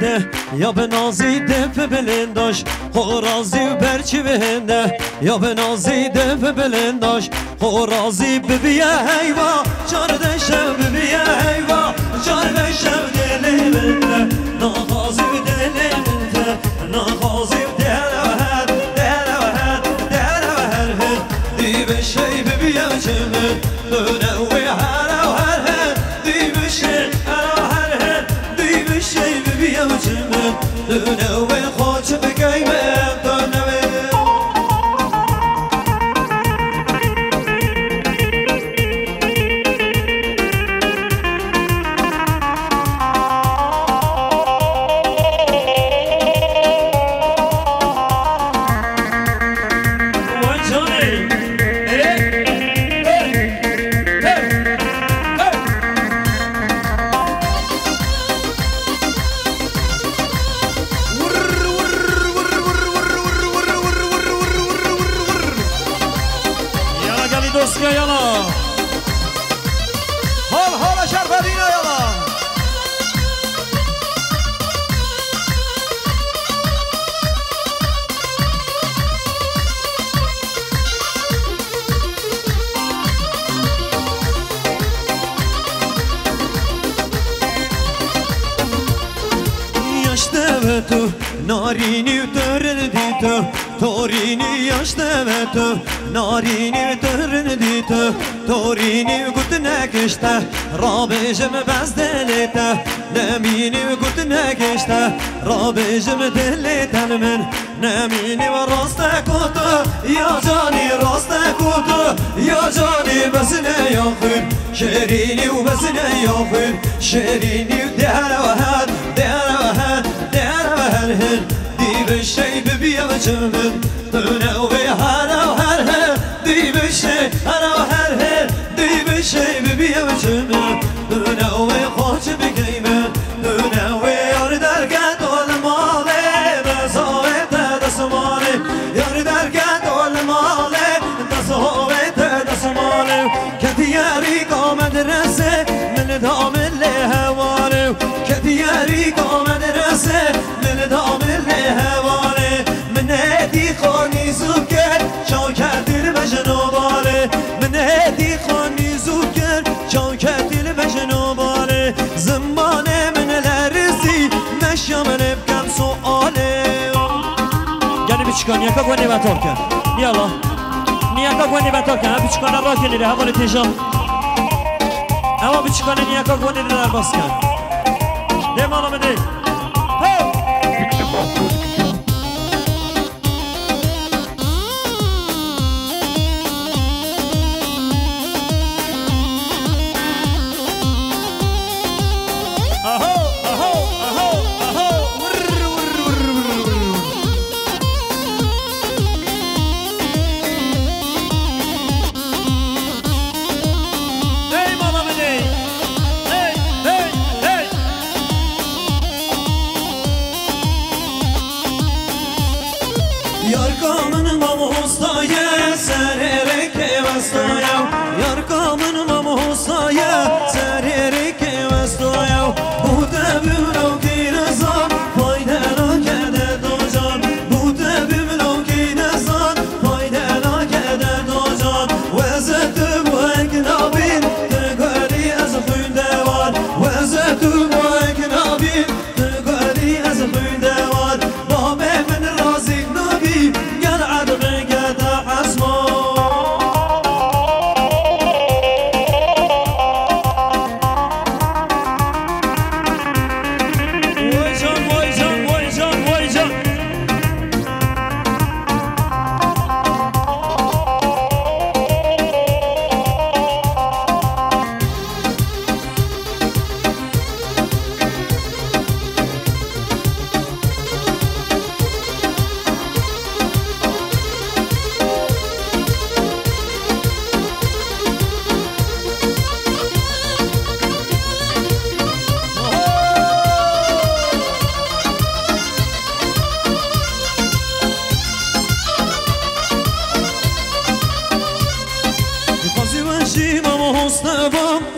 بهنده یا به نازی دف بلنداش خورازی و برچی بهنده یا به نازی دف بلنداش خورازی ببیه حیوا چارده شب ببیه حیوا چارده شب دلی بنده ناخازی و دلی بنده ناخازی و دل و هر دی به شی ببیه چمه دونه و هر و هر دی به شی دونه و خوش بگیمه دونه تو نارینی و ترندی تو تورینی یاشته و تو نارینی و ترندی تو تورینی و گوت نکشته را بجم بز دلیته نمینی و گوت نکشته را بجم دلیتن من نمینی و راست کتو یا جانی راست کتو یا جانی بزنه یا خود شیرینی و بزنه یا خود شیرینی و در و هد دی به شی ببیه و چمن دونه و هر دی به شی هر دی به شی ببیه و چمن دونه و خوش بگیمه دونه و یار درگه دول ماله دست ماله یار درگه دول ماله دست ماله کتیاری کامد رسه من دامل هواره کتیاری کامد رسه من دامل هواره من هدی خانی زوکر شاکر دل بجنوباره من هدی خانی زوکر شاکر دل بجنوباره زمانه من لرزی مشامن بکم سؤاله یعنی بیچکان یکا گونی بطور کن یالا نیاکا گونی بطور کن بیچکان را کنیره حوالی تیجان اما بیچکان نیاکا گونی در باز کن ده مالا مده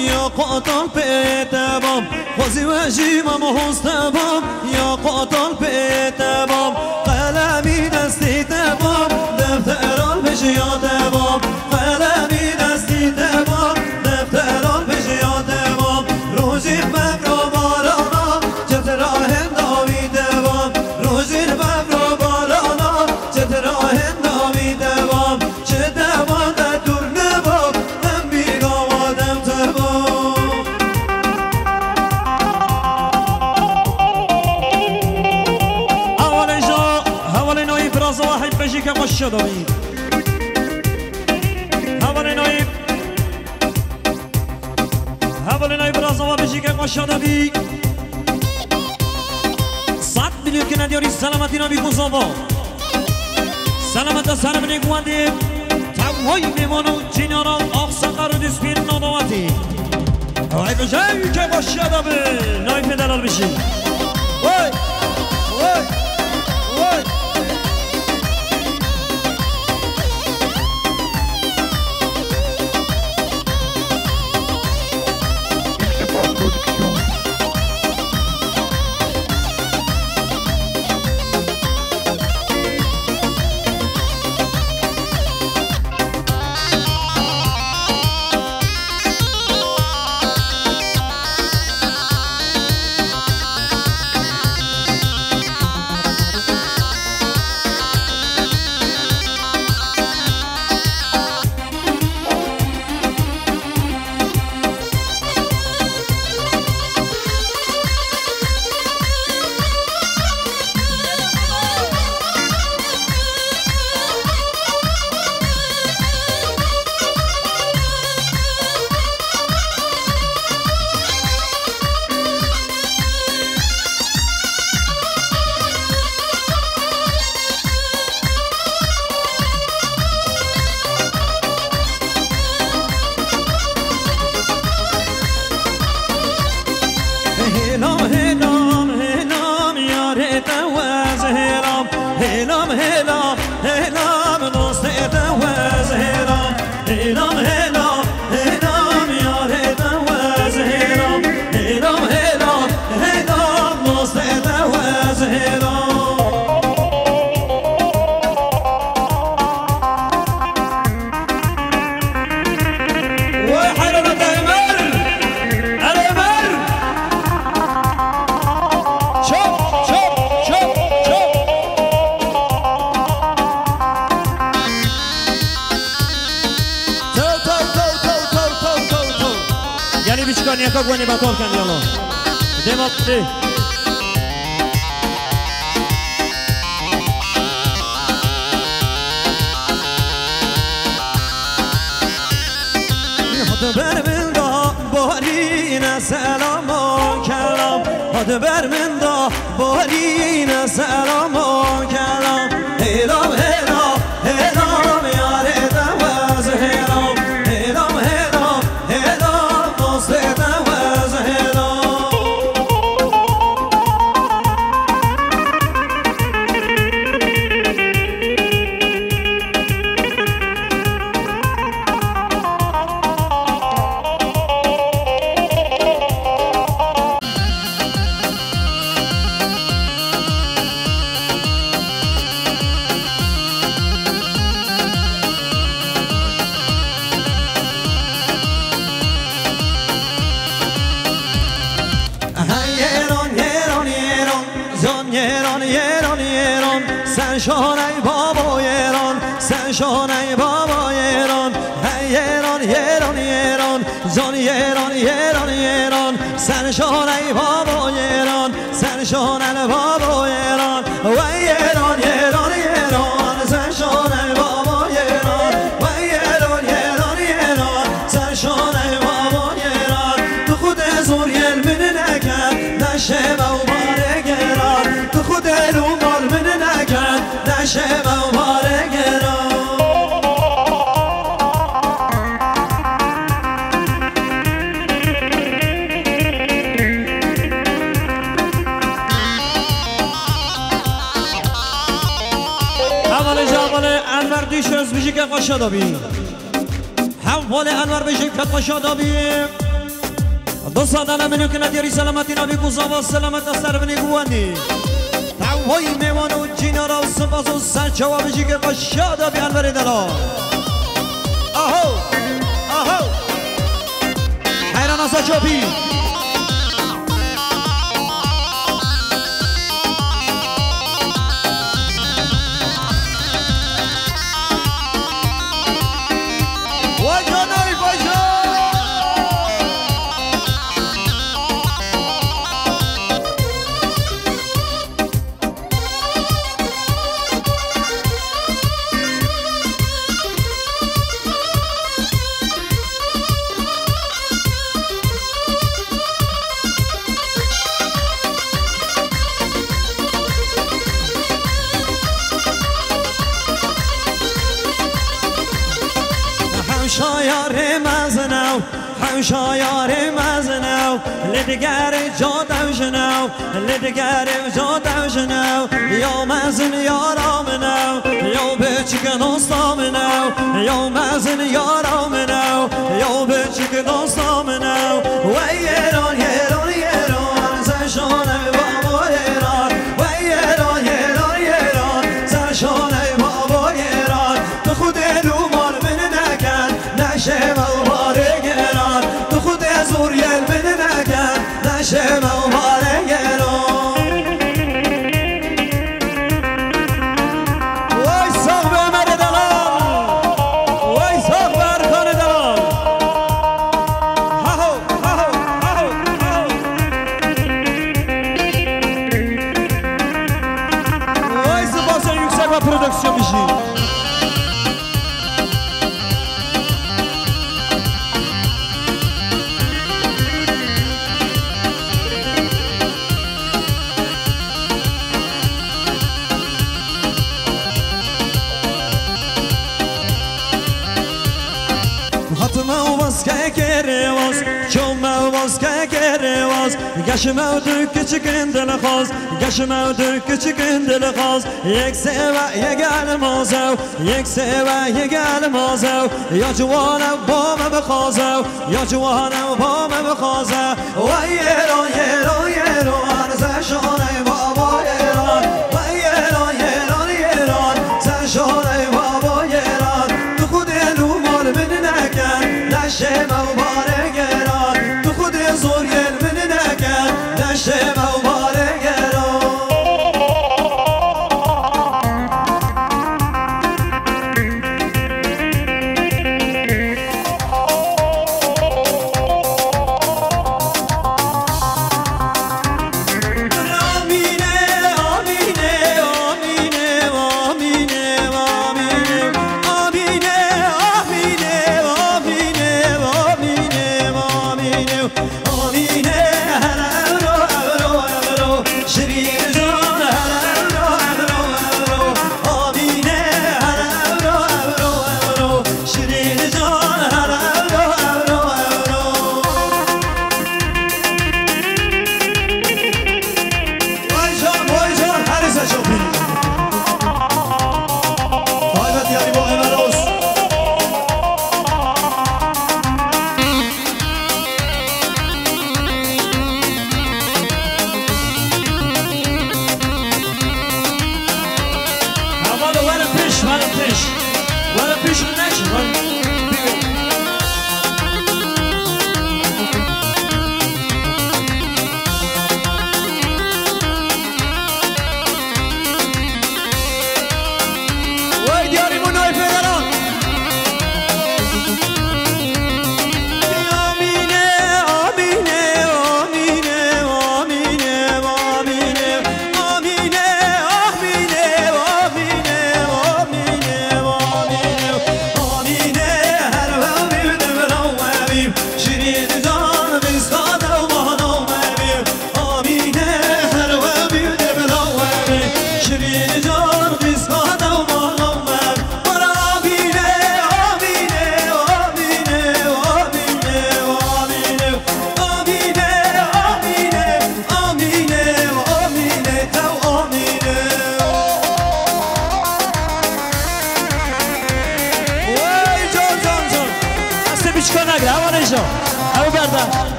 یا قاتل پیتبام خوزی و جیمم هستبام یا قاتل پیتبام قلمی دستی تبام دفتران بجیاتبام قلمی دستی تبام دفتران بجیاتبام روزی ببرو بارانا جتراهم داوی تبام روزی ببرو بارانا جتراهم داوی تبام چه تبام در دور نبام هم بیگاوادم تبام حوال نایب راز واحد بجی که خوش شدوی حوال نایب راز واحد بجی که خوش شدوی 100 میلیون که ندیاری سلامتی نبی گذابا سلامت سر بنی گواندیم توهای میمانو جینارا آقسقر و دسپیر نادواتی وای بجایی که خوش شدوی نایب دلال بشی وای وای وای Nieka głęnie batorka nie ono. Demo ty. Hadi berminda barina selam o kelam. Hadi berminda barina selam o kelam. Helam helam helam yare tavaz helam. Helam helam helam dost tavaz helam. Sen şanay baba yeran, sen şanay baba yeran. Hey yeran yeran yeran, zon yeran yeran yeran. Sen şanay baba yeran, sen şanay baba yeran. Vay yeran yeran yeran, sen şanay baba yeran. Vay yeran yeran yeran, sen şanay baba yeran. Tu khud zor yer min nakan, nashema u bare geran. Tu khud umar min nakan, nashema u bare geran. انور دیش از بیشی که قشادابی حوال انور بیشی که قشادابی دوستان انا منو که ندیاری سلامتی نبی گوزا و سلامت سر بنی گوانی وای میوان و جینا را سپاس و سر جواب جیگر با شادا بیان بری دلال آهو آهو حیران آسا چوپی شایار مزنو لدگر جا دوشنو لدگر جا دوشنو یا مزن یا رامنو یا بچک داستامنو یا مزن یا رامنو یا بچک داستامنو و ایران ایران ایران زشانه بابا ایران و ایران ایران ایران زشانه بابا ایران تو خود لومان من نکن نشه نشه مواره گرون وای ساق به مر دلال وای ساق به ارکان دلال هاهو هاهو هاهو هاهو وای سپاس yüksek و پرودکسیون میشی گشمه دو کچکن دل خواست گشمه دو کچکن دل خواست یک سوه یک المازو یک سوه یک المازو یا جوانم با من بخوازو یا جوانم با من بخوازو و ایران ایران ایران زشانه بابا ایران و ایران ایران ایران زشانه بابا ایران تو خود لومال من نکن نشه مبارک ایران تو خود زوریل من نکن نشه مبارک ایران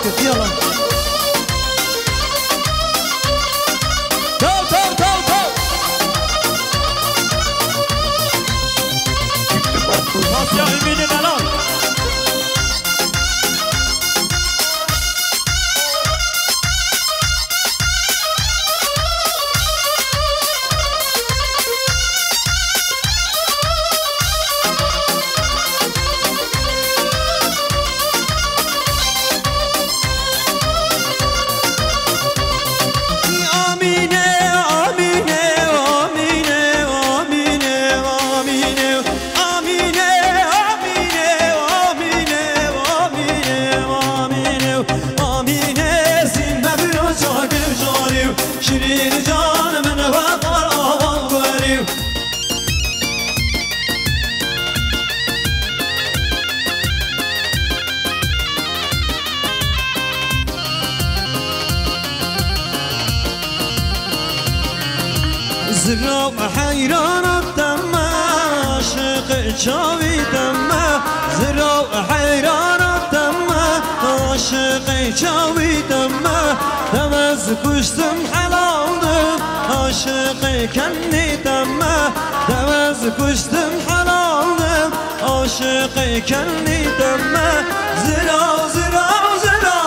كيف يلا يا يمين الالان زرا حيران الدم عاشق شاوي دم زرا حيران الدم عاشق شاوي دم دمز كشتم حلالم عاشق كني دم دمز كشتم حلالم عاشق كني دم زرا زرا زرا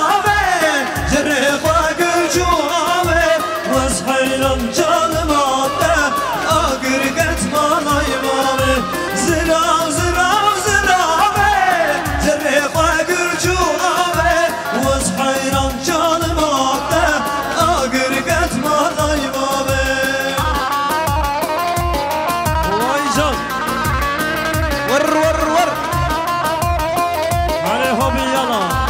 زرا قاقل جوابي واس حيران جالم زرا زرا زرا زري قاقر جوابي واس حيران جانم عبده آقر قتما غيبابي واي جان ور ور ور عليهم يلا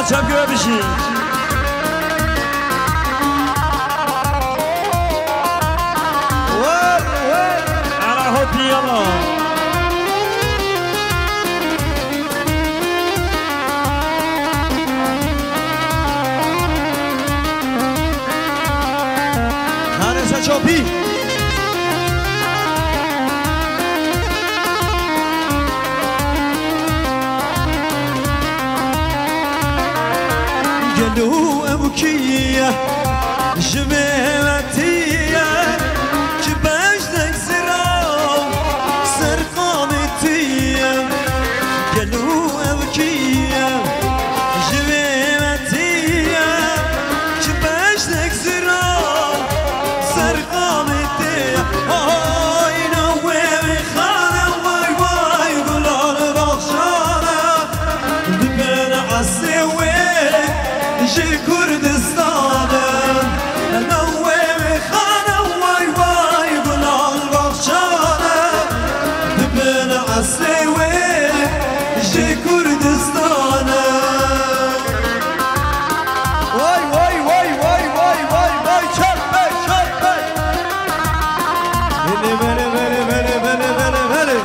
Çapıyor bir şey. Ara hopi yana. Hanesa çopi. قالوا أبكية جبهتية كباش لك زراو سرقامتية قالوا أبكية جبهتية كباش لك زراو سرقامتية هاي نوي خانة واي واي قولان بخشانة دبنا عالسوي جي كردستانم نوي خانة واي واي قولان بخشانة دبنا عالسوي جي كردستانم واي واي واي واي واي واي واي شربي شربي بلي بلي بلي بلي بلي بلي بلي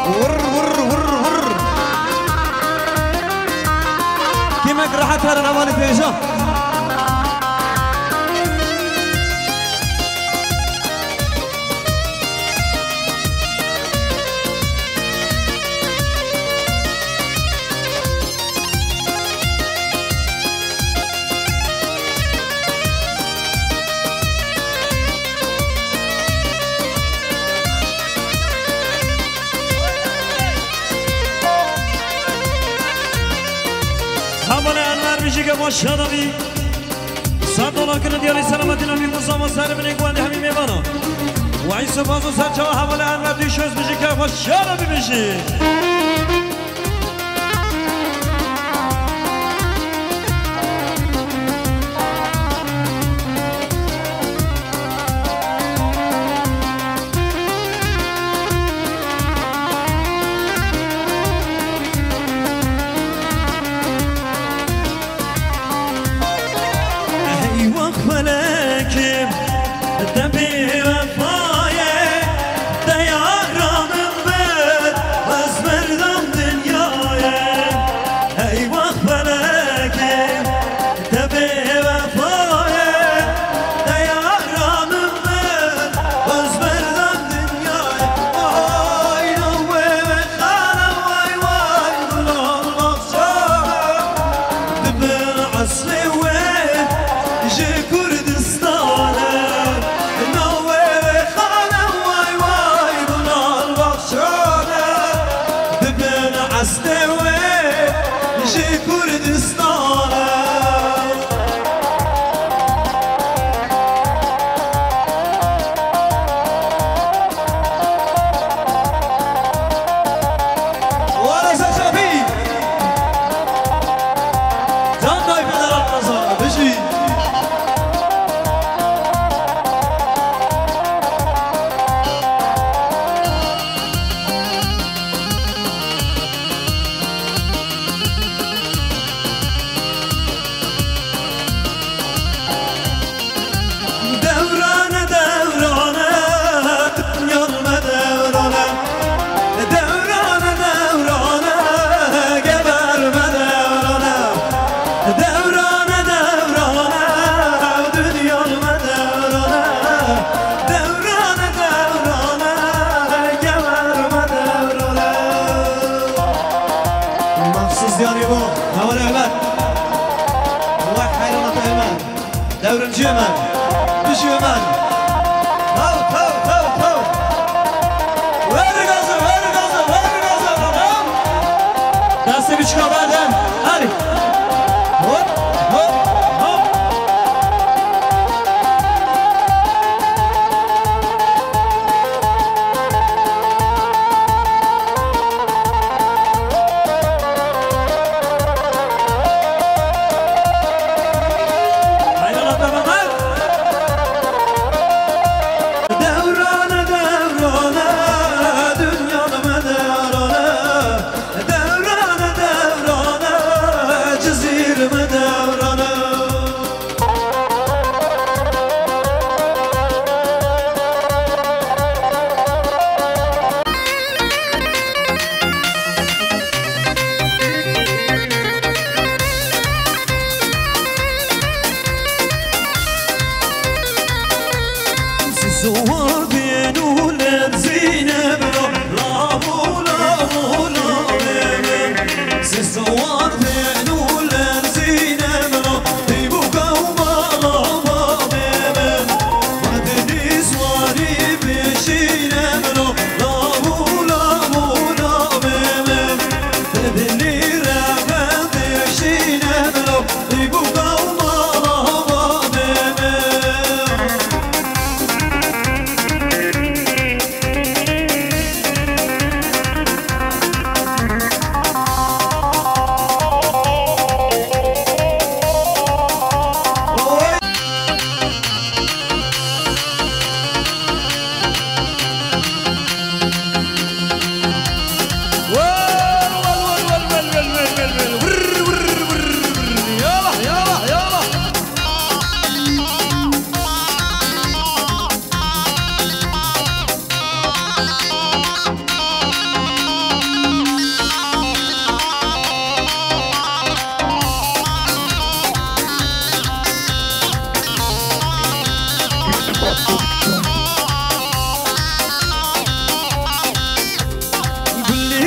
ور ور ور ور كيمك راحت هذا الأمانة فيشا که ماشاءالله صد دلار کنه دیاری سلامتی نمی مصطفی سر من گوند همین میوانم و این سپاس و سرچه حواله انور دیشوز میشه که ماشاءالله بمیشه سوار بينولن زينب لا مولا مولا بيبن سوار بينولن زينب ديبوكا ومالا بيبن ودني سواري بشينب لا مولا مولا بيبن تبني رابن بشينب ديبوكا ومالا بيبن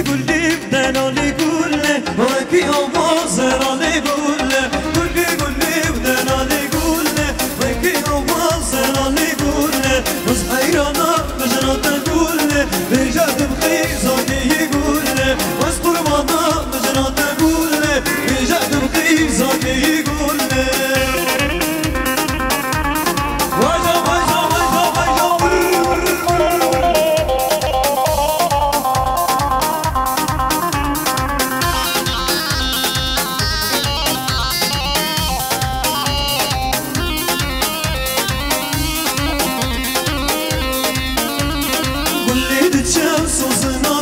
قولي بدنا نقول وكي أبصر نقول قولي بدنا نقول وكي أبصر نقول بس حيرانا مجرد نقول بجد بخيزك يقول بس قربانا مجرد نقول بجد بخيزك يقول وجا وجا وجا وجا الشمس وصنا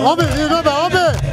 Abi İrada abi.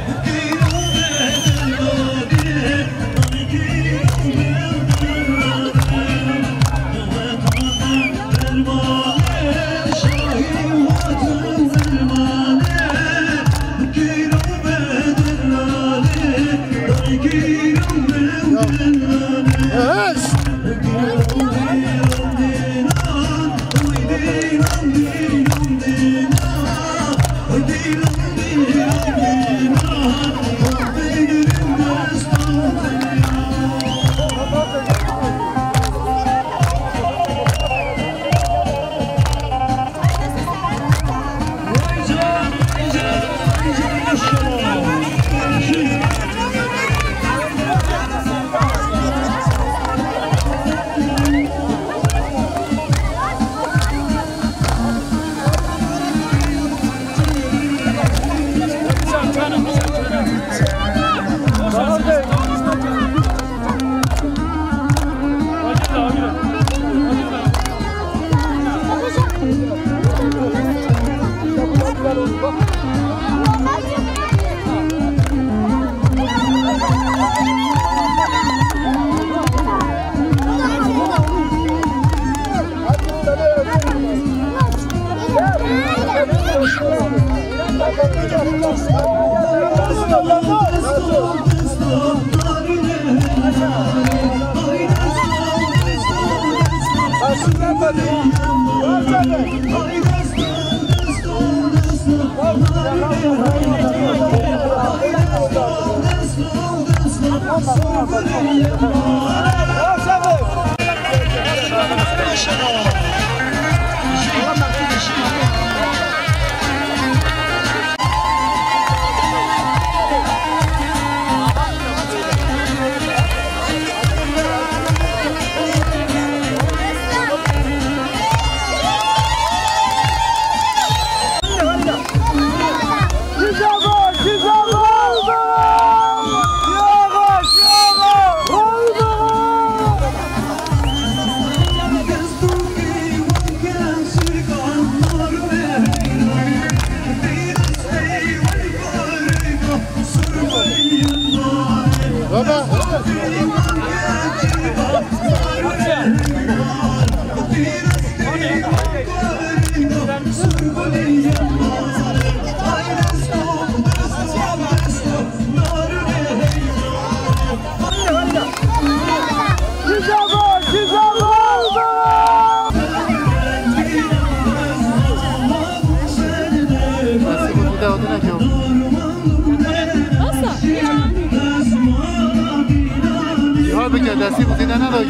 دستی بودیده نداری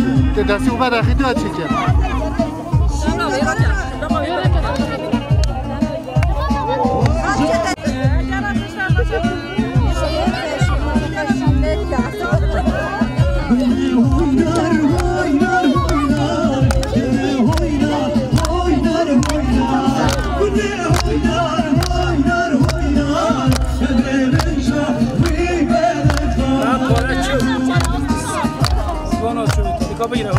دستی او بعد اخی تو چی کرد بگیره بگیره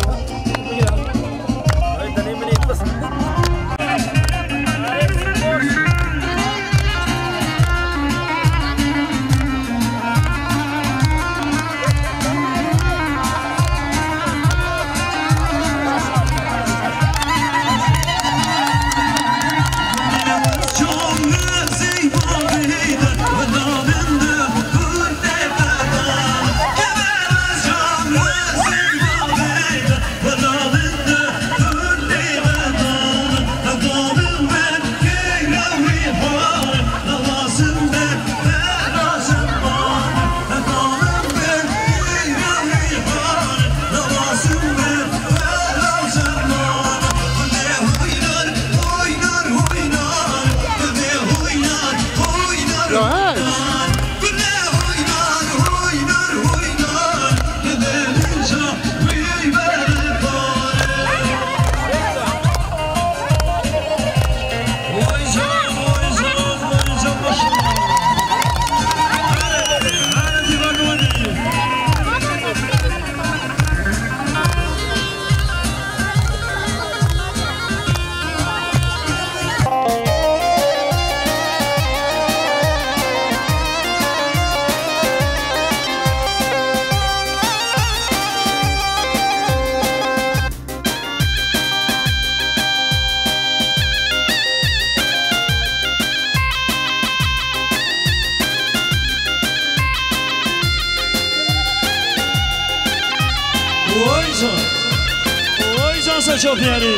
چوپیاری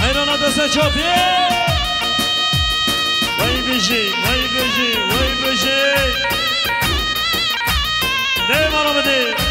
ایران دست چوپیاری وای بشی ده مرا بده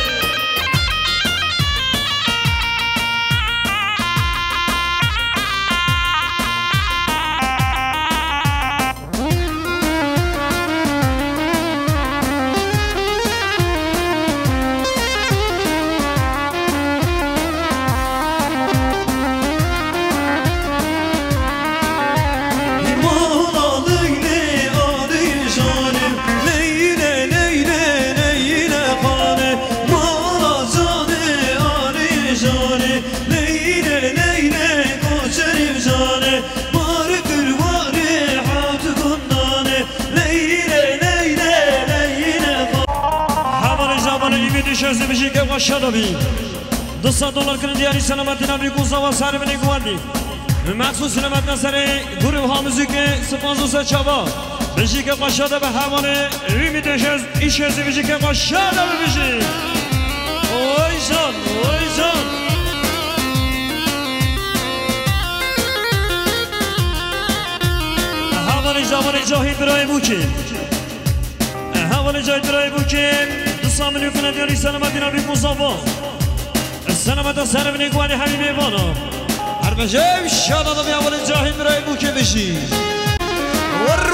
شازده بشی که واشادا بی $200 کنن دیاری سلامتی نبی کوزا و سر بینی گواندی مخصوص سلامت نظر گروه ها موزیک سپانزوسه چابا بشی که واشادا به حوانه ریمی دشاز ایشازده بشی که واشادا بشی اوی جان حوانه جوانه جاهی برای بوکین حوانه جاهی برای بوکین سامن يكون ديالي سلامتنا بكم صفا السلامة سالم نيكواني حبيبي بانا عرب جاي الشاطة في أول الجاهل رايبو كبشي ور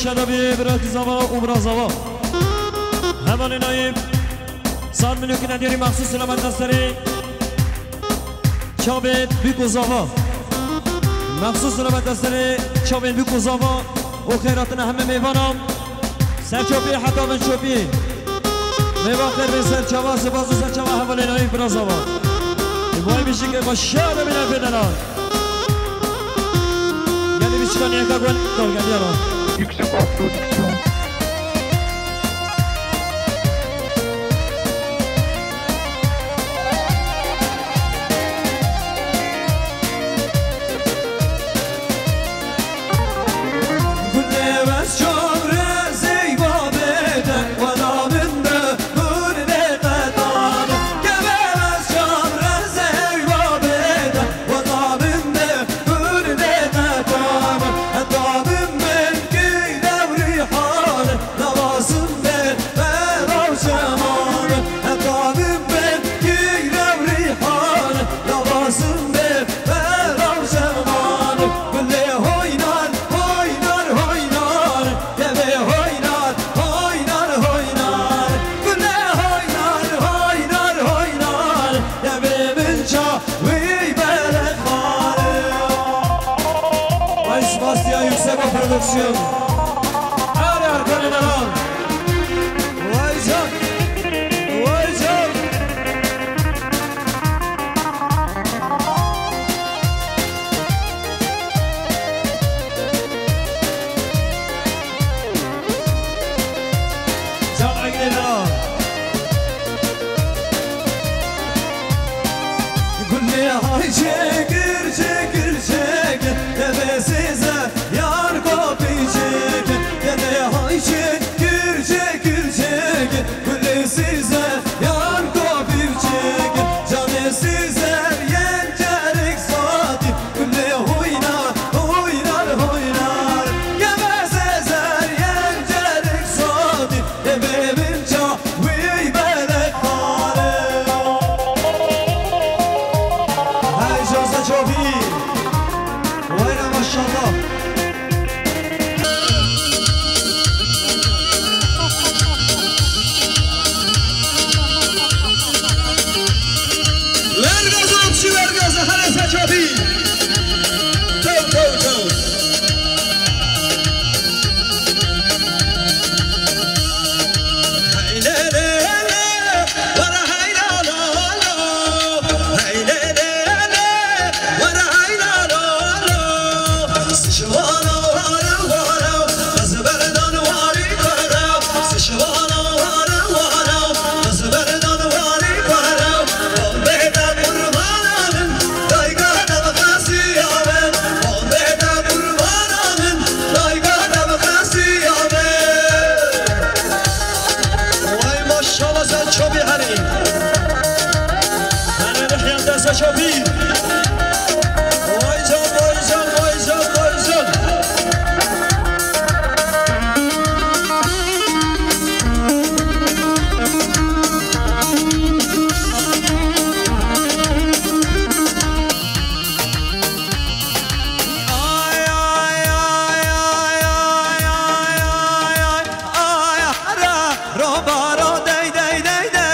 شرابی برات زوا عمر زوا همان نایب صد میلیون که نداری مخصوص سلامت نستری چابت بیکو زوا مخصوص سلامت نستری چابت بیکو زوا و خیراتنا همه میوانم سرچوبی حتی من چوبی میوان خیر به سرچوا سپاس و سرچوا همان نایب برات زوا وای میشه که با شرابی نفیدنان یعنی بیشکانی اکا گل دارگردی دارم Yüksek prodüksiyon. Production. Allez, Arcane Naran. Wise up. Wise up. Arcane Naran. يقول لي هاي شكر شكر شكر تبي سيزا Maşallah روبارو دی دی دی دی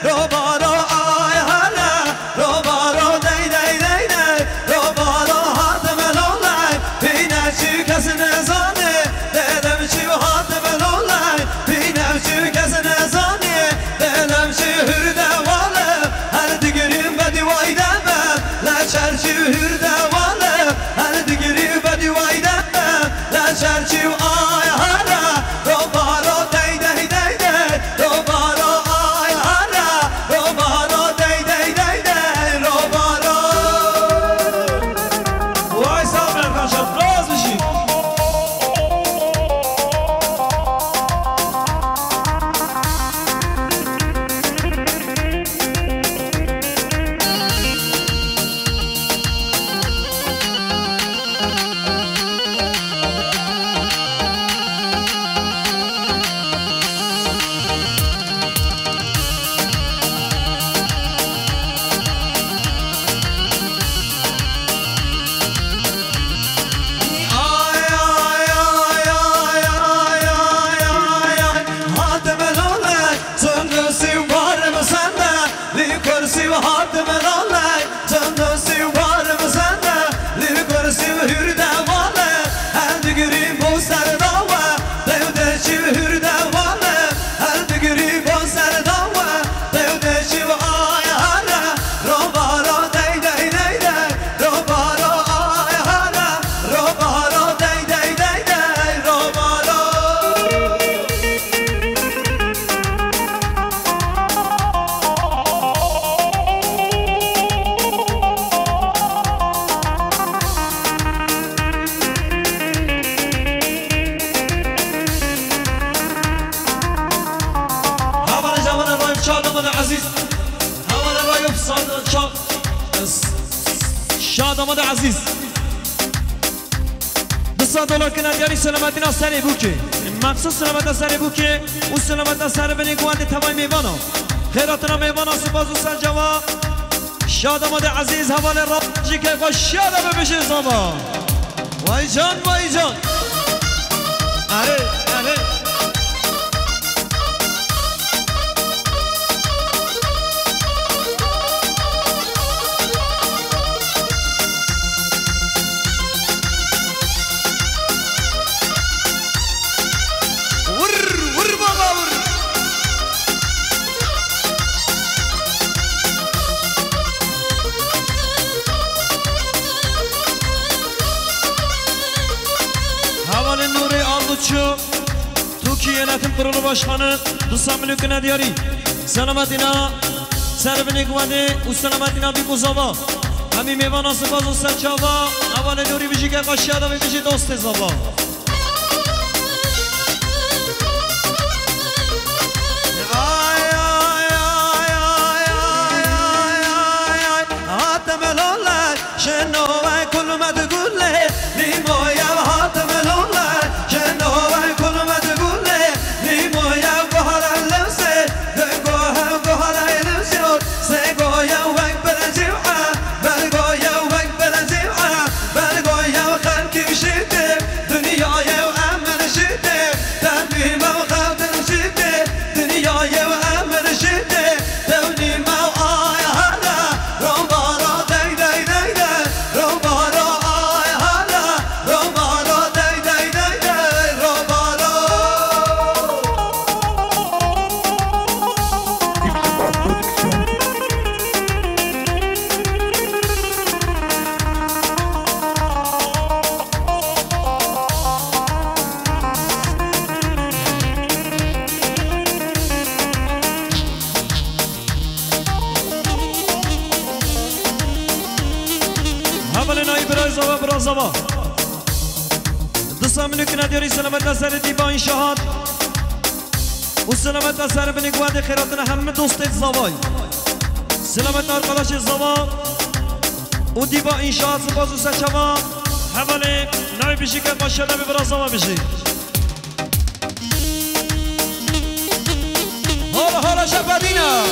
روبارو آی هلا روبارو دی دی دی دی روبارو هات ملولای بینم چی کس نزانه دلم چی هات ملولای بینم چی کس نزانه دلم چی هرده واله هر دیگریم بدی وایده من لچر چی هرده واله هر دیگریم بدی وایده من لچر چی آی هلا روبارو دی دی دی دی روبارو آی هلا روبارو دی دی دی دی روبارو وای سلام arkadaşlar راز بشید شاداماد عزیز $200 کنند یعنی سلامتی ناسری بوکی مخصوص سلامت ناسری بوکی او سلامت ناسری بینی گوانده تمام میوانا خیراتنا میوانا سپاس و سرجوا شاداماد عزیز حوال راجی که با شادامه بشه زاما وای جان وای جان اره اره Yönetim Kurulu Başkanı Dusamülü Kınadiyari Selametina Serbini Guvadi Uselametina Bikuzava Hami Mevana Sıfaz Usselçava Avale Nuri Vijike Kaşyada ve Viji Doste Zava Şenova kulmadı gülle Limoya hatmelollah Şenova kulmadı gülle Limoya goharallemse Goharallemse Segoya vek beleziv'a Belgoya vek beleziv'a Belgoya halki şiddi Dünyaya emel şiddi Tevnime kavdin şiddi Dünyaya emel şiddi Tevnime ay hala Rombara dey dey dey dey Rombara ay hala Rombara dey dey dey dey Rombara Havalena İbrahizova Brazova Dusamülü Kınadiyari Selamet Naseri Diba İnşahat O Selamet Naseri Bini Guvadi Khairatına Hamid Dostet Zavay Selamet arkadaşı Zava O Diba İnşaat Sıfazı Seçava Havale Navi Bişike Başyada bir Brazova Bişik Hala hala şefadina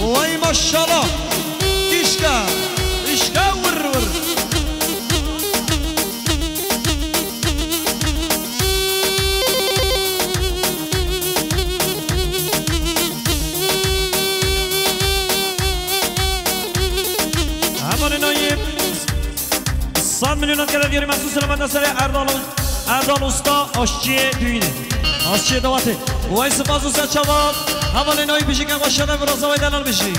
Vay maşallah İşka İşka vır vır میلیون که دیاری مخصوص سلامت نصر اردال استا آشچی دوینه آشچی دواته وای سپاس و سچواب حواله نایی بشی که باشده برازاوی دلال بشی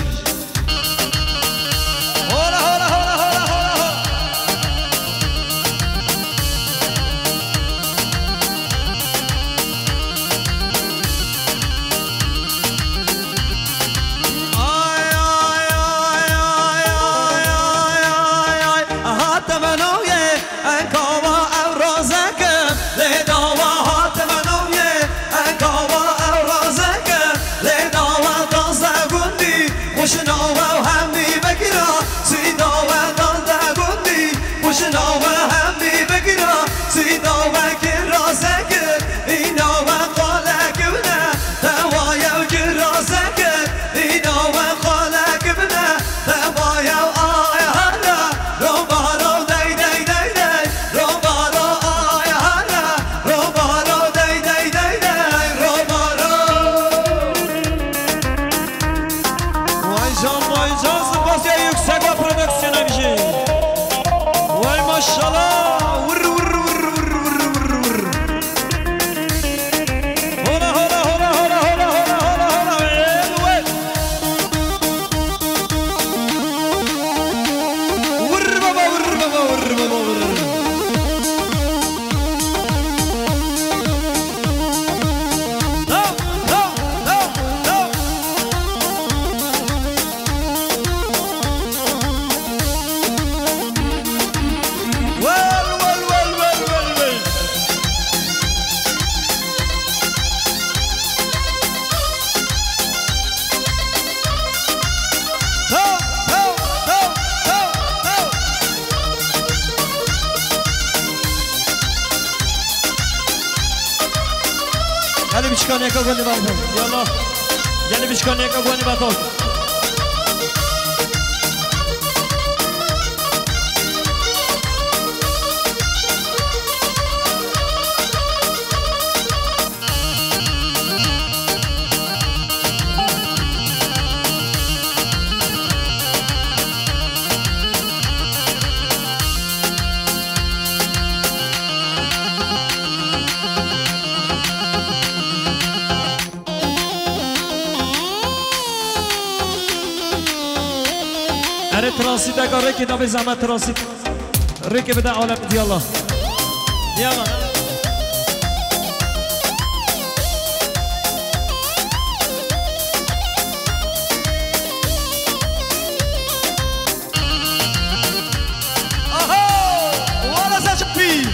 هولا هولا هولا هولا هولا Gel bir çıkan yaka gönlü batalım. Yallah. Gel bir çıkan yaka gönlü batalım. تراسید اگر رکی نبی زحمت تراسید رکی بده عالم دیالله دیالله آها والا سچپی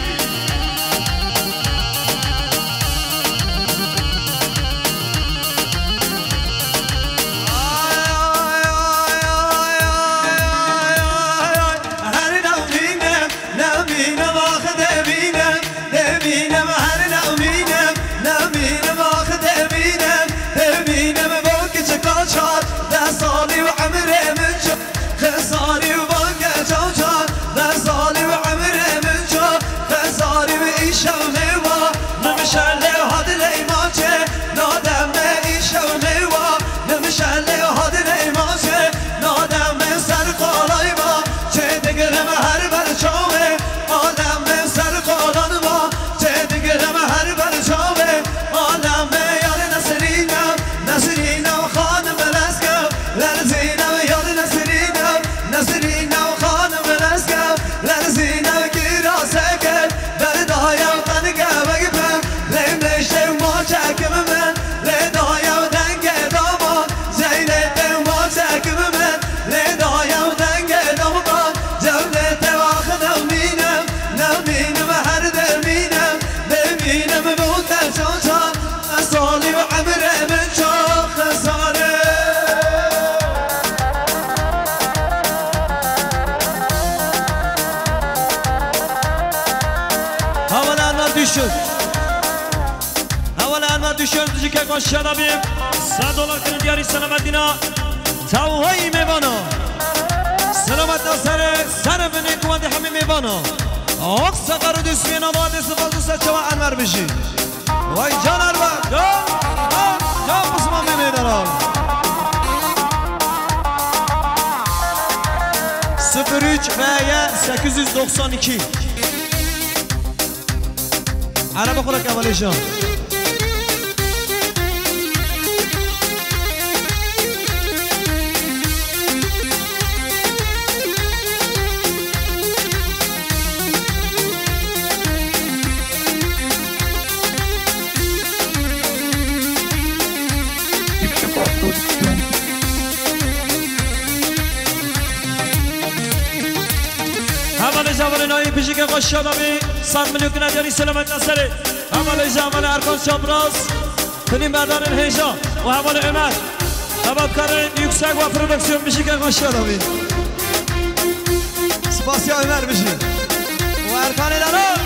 شرابی $100 کنید یاری سلامتینا توهایی میبانا سلامت نصر سرف نیکواندی همه میبانا آق سقر و دسمین آباد استفاد و سچه و انور بشی وای جان البر جان بسمان میمیدارم 03 892 عرب خورا کمالی جان اول نایی پیشی که خوش شدمی 100 میلیون که نداری سلامت نسره اول ارکان چابراز کنیم بردان الهیجا و اول عمر عبادکار یکسک و پرودکسیون پیشی که خوش شدمی سپاسی عمر بشی و ارکان دارم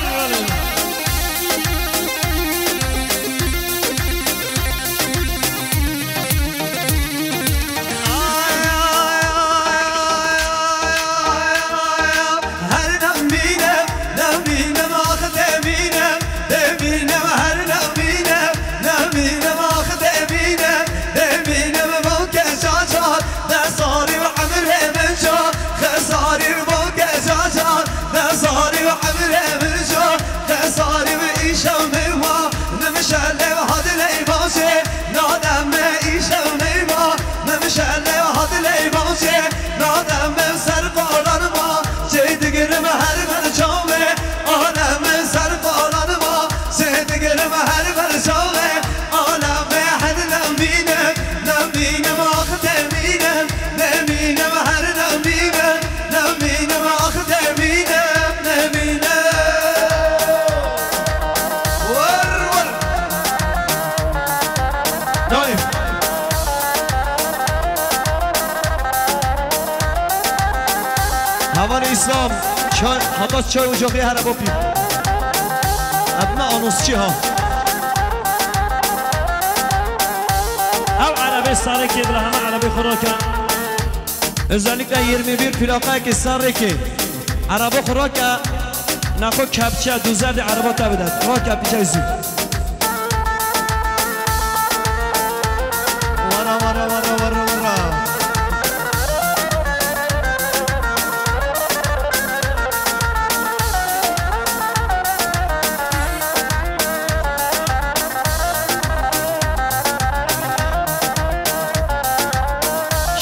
اسلام حتی چای و جاقی هر باپی ابنا آنوس چی ها او عربی ساره که بلا همه عربی خوراکن özellikle 21 plaka که سر که عربا خوراکه نخو کپچه دوزرد عربا تبدد خواه کپچه زی ورا ورا ورا ورا ورا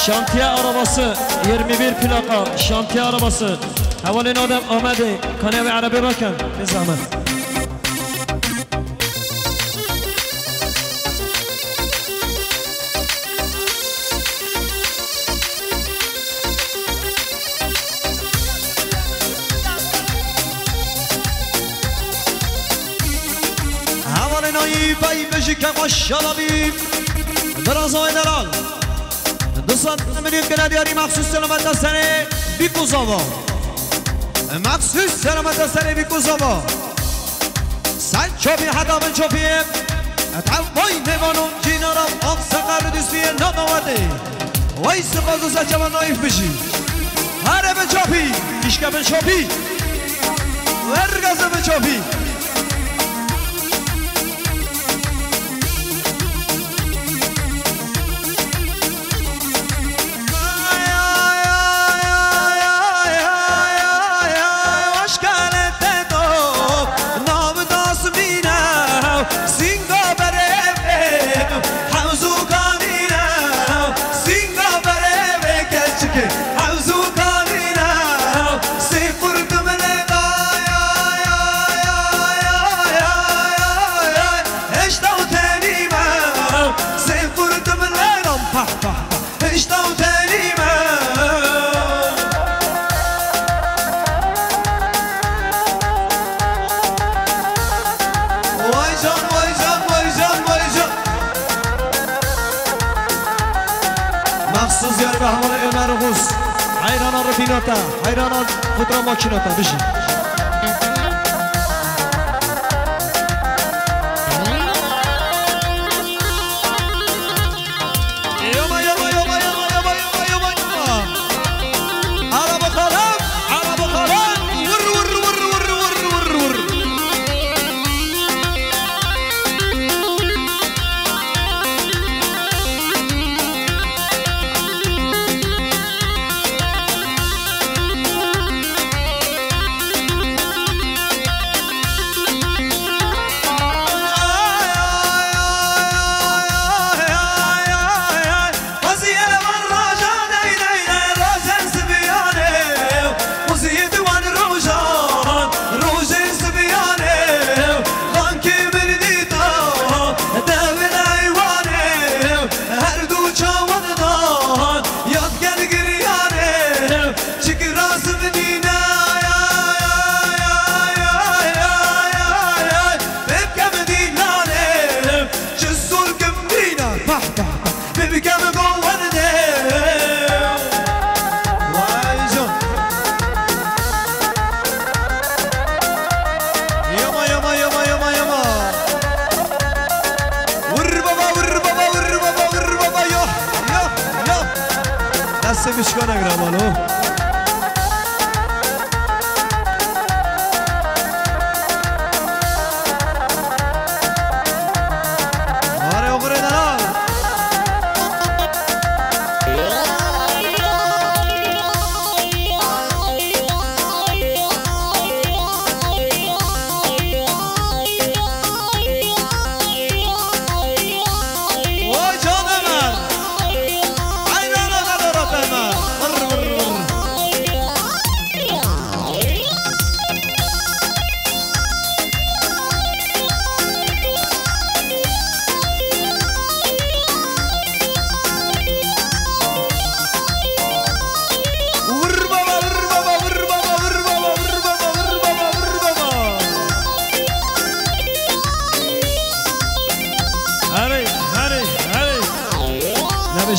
شانتیه arabası 21 plaka şantiye arabası havalin adam آمده kanı ve عربی bakın bir zahmet havalin ayı pay beşik maşallah biraz oynaral 200 میلیون که نداری مخصوص سلامت سر بیکوزاوا مخصوص سلامت سر بیکوزاوا سن چوبی حدا من چوبیم اتعوی نمانون جینارم آقسقر دوستیه نامورده وای سپاس و سچمان نایف بشی هره به چوبی ایشکه به چوبی ورگزه به چوبی مخصوص یاری به همون عمر غوز حیرانان رفیناتا حیرانان خودرا ماکیناتا بشین دست بیشکا نگرمانو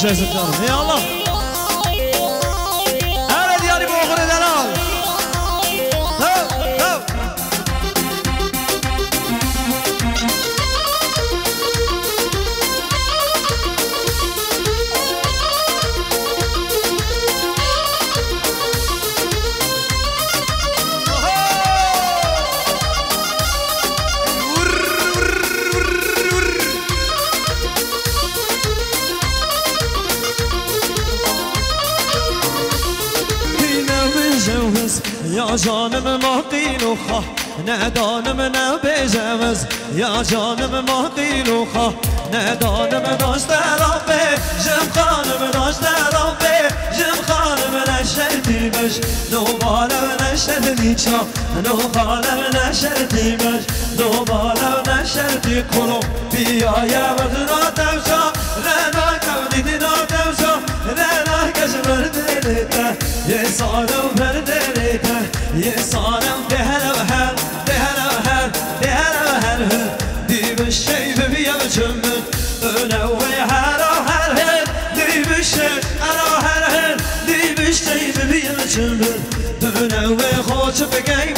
جايزة الدار يا الله أنا ديالي بوخر دلال هو هو يا جانم ما قيل خا ندانم نبجوز يا جانم ما قيل خا ندانم داشت رابه جم خانم داشت رابه جم خانم نشرتی بش دوباره نشرتی چا دوباره نشرتی بش دوباره نشرتی کنو بیایه بدنا تمشا رنا کودی دینا تمشا رنا کش بردلیتا یه سالم بردلیتا یه سالم دهر و هر دهر و هر دهر و هر دی بشی ببیم چمن نوی هر و هر هر دی بشی هر و هر هر دی بشی ببیم چمن نوی خوش بگیم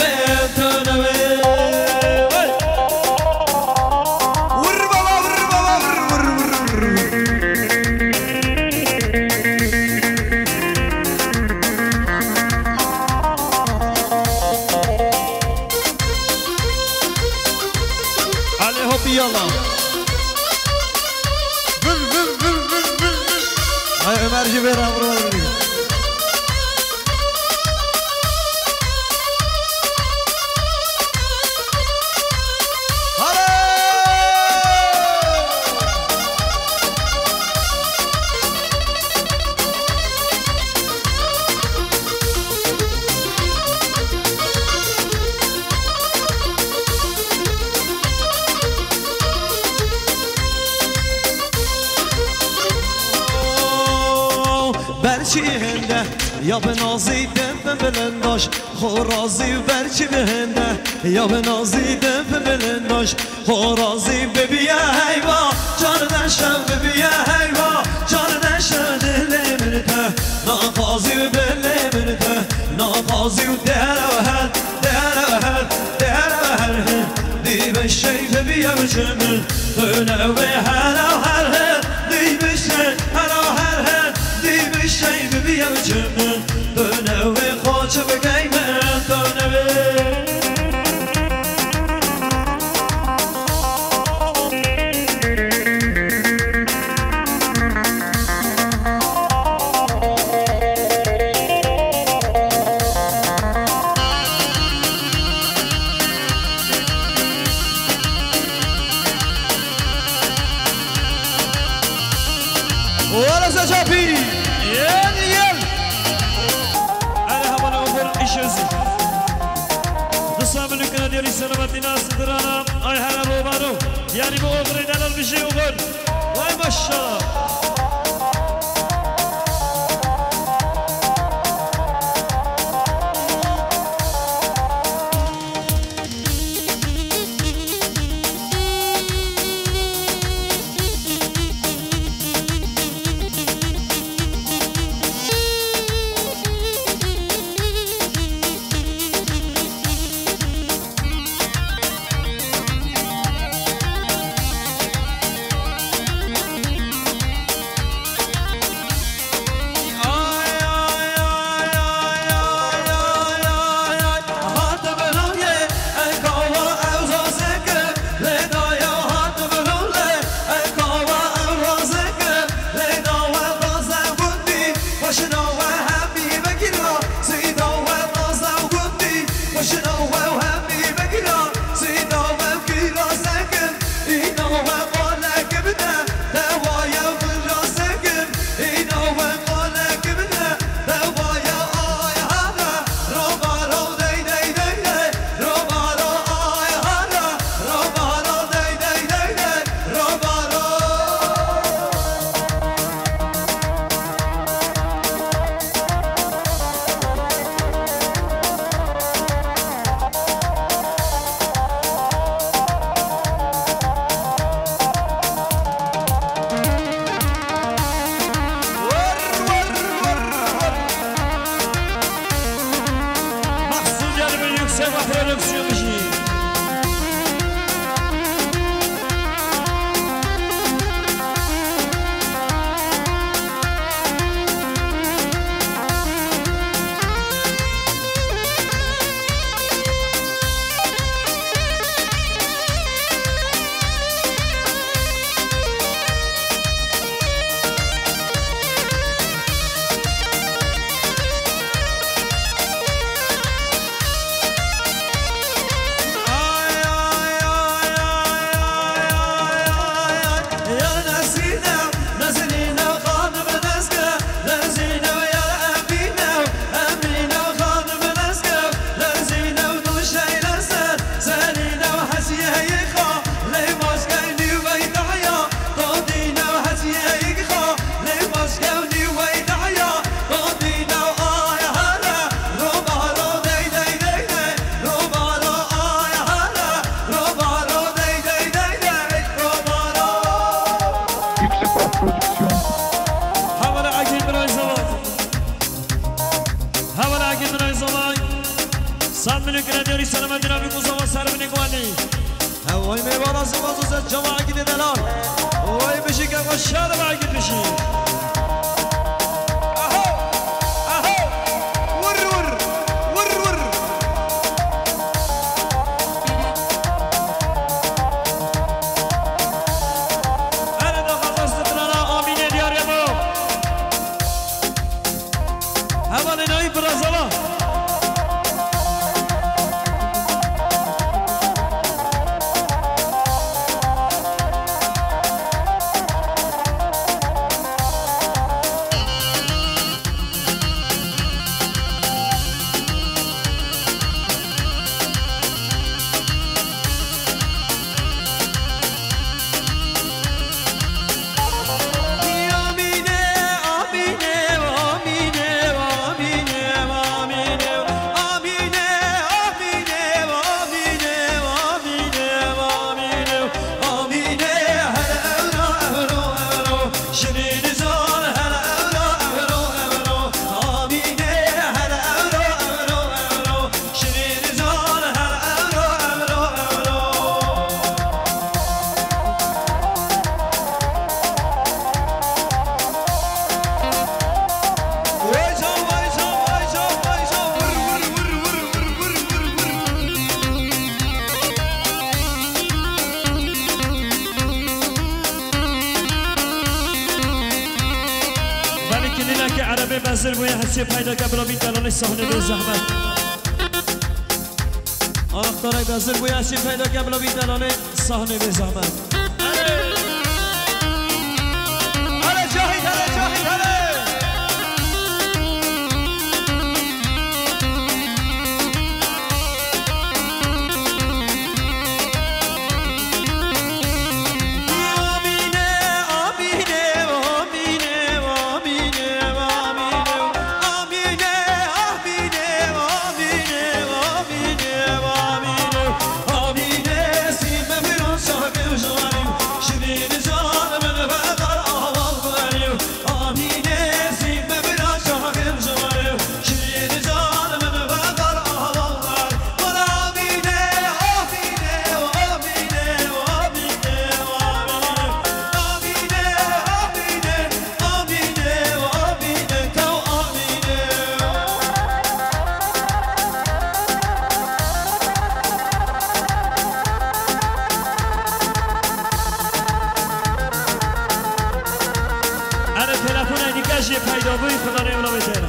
تو نوی يلا هاي عمر جبير امرو برچی هنده یا به نازی دم بلنداش خورازی برچی به هنده یا به نازی دم بلنداش خورازی ببیه حیوا جان نشم ببیه حیوا جان نشم دل منته ناقازی و بل منته ناقازی و در و هر در و هر در و هر دی بشی ببیه بچمن دونه و هر و هر دی بشی هر و هر شی ببیم چمن دنوی خوش بگیم دنوی ولا سجابي يل يل أنا هبنا أقول إيشز نصاب لكنا ديالي سلامة ناس درانا أي هلا بوبانو يعني بوغري دلال بشي وغر واي ما شاء الله X3 Production. حوالا اگه برای زمان حوالا اگه برای زمان سال منو گردیاری سلامتی نبی گوزا سر منی گوانی هوای میبارا زباز و زد جمع اگه دلال هوای بشی که با شاد با اگه بشی بزر بوی حسی پیدا که برا بین دلانش صحنه به زحمت آختاره بزر بوی حسی پیدا که برا بین دلانش صحنه به زحمت هره جاهید هره جاهید هره پیدا بوی خدا نیولا بتیرم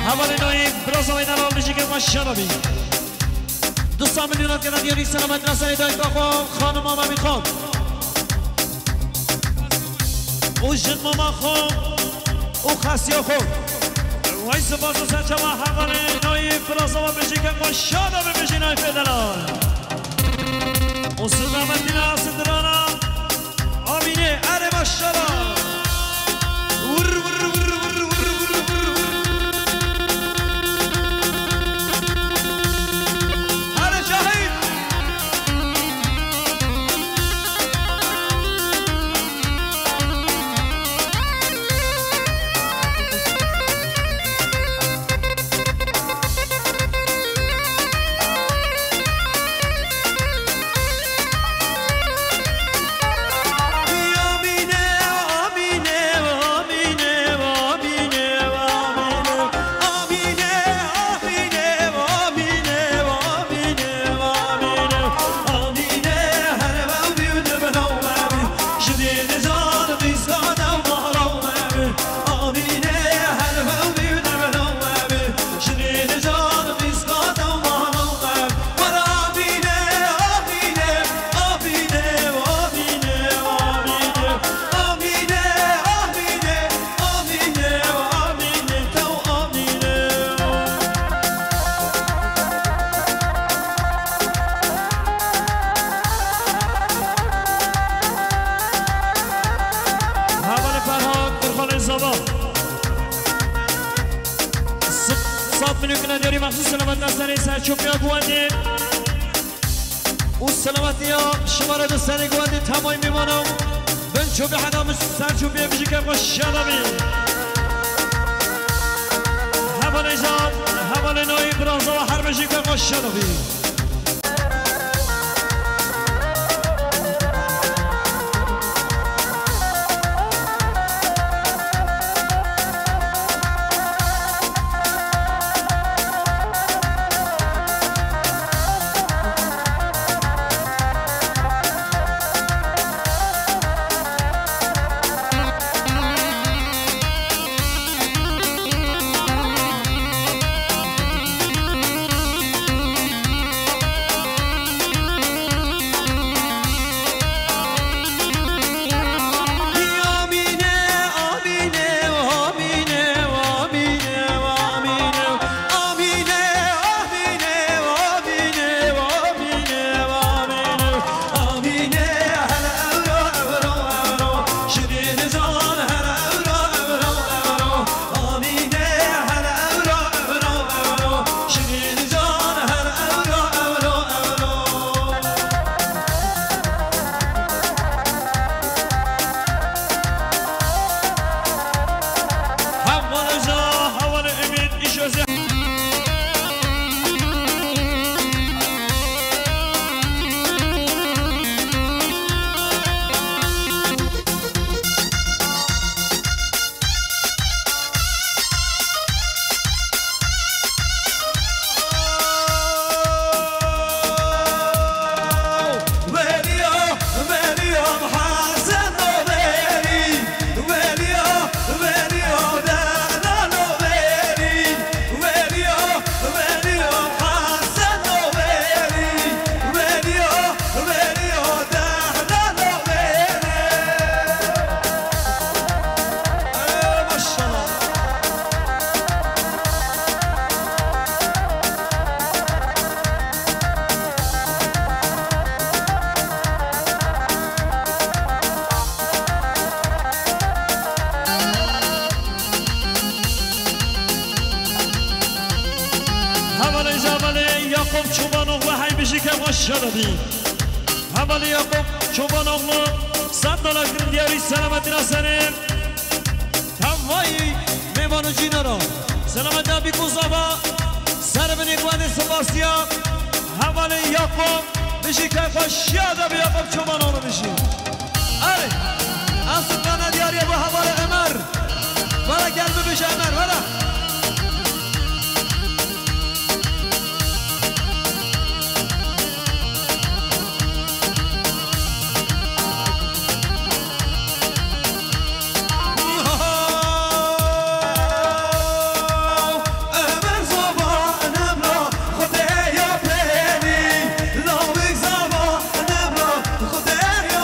حوالی نوی براز آمین الان بشی که ماشاءالله بی دوستان میدونم که ندیاری سلامت رسانی دایی که خانم آمه میخوام او جن ماما خوب او خاصیا خوب وای سپاس و سرچه ما حوالی نوی فرازا و بشی که ماشاءالله ببشی نوی فدلال او سلامتی ناسی درانا آمینه اره ماشاءالله منو کنه دیاری مخصوص سلامت نستنی سرچوبی ها گوانده اون سلامتی ها شما را دستنی گوانده تمایی میمانم بنچوبی حدامش سرچوبی بشی که خوشیانمی حوالی جان حوالی نوی برانزا و هر بشی که خوشیانمی یعقوب چوبان اغلا های بشی که ماشالله حوالی یعقوب چوبان اغلا $100 کرد دیاری سلامتی نسنیم تمایی میمانو جینا را سلامتی ها بیکوز آبا سر بنی گوانده سپاسیا حوالی یعقوب بشی که خوشیاده بی یعقوب چوبان اغلا بشی اره اصلا دیاری با حوالی امر ورا گلب بشه امر ورا خدایا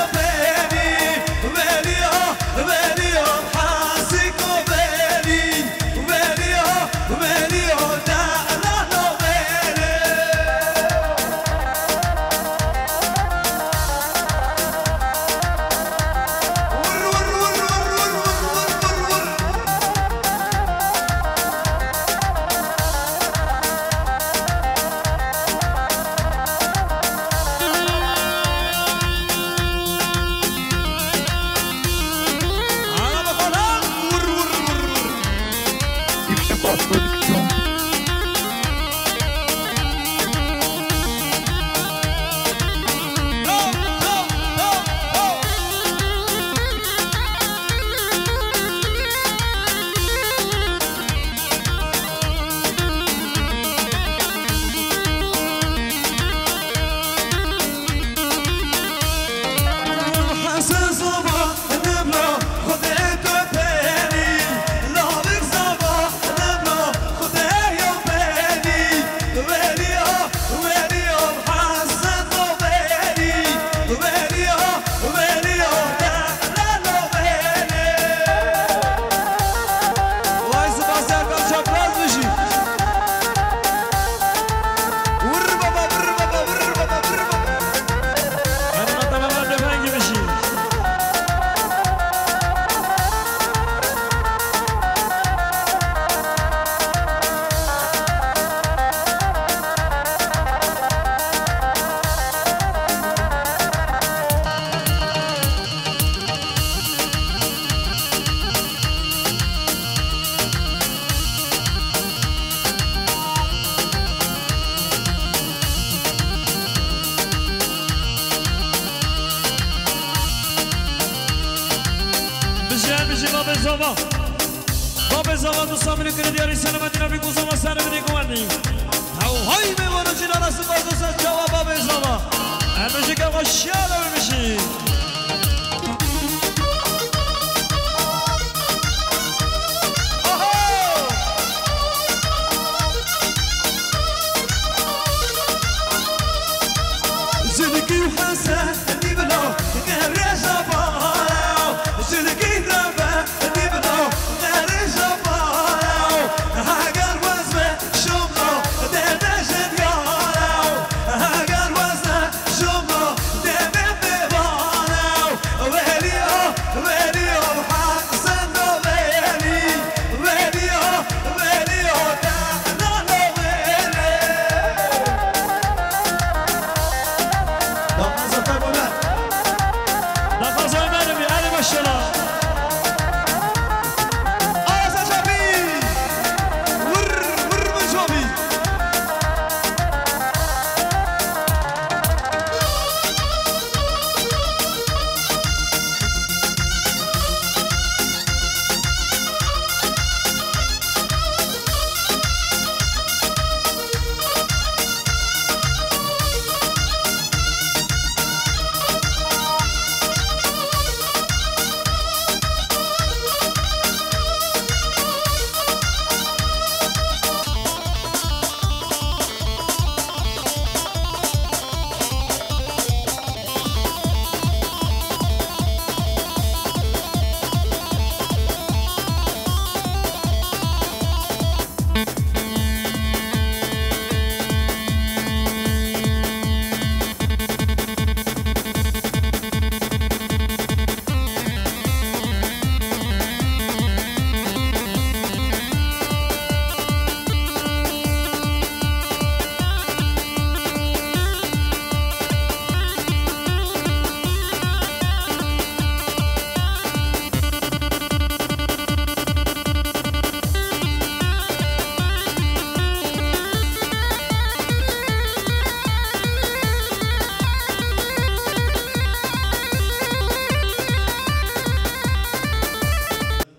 بشی باب زوا باب زوا دوستان منو کنه دیاری سلامتی نبی گوزما سر منی گوانی های میوانو جینا راست بازو سر جواب باب زوا همه که خوشیاله بشی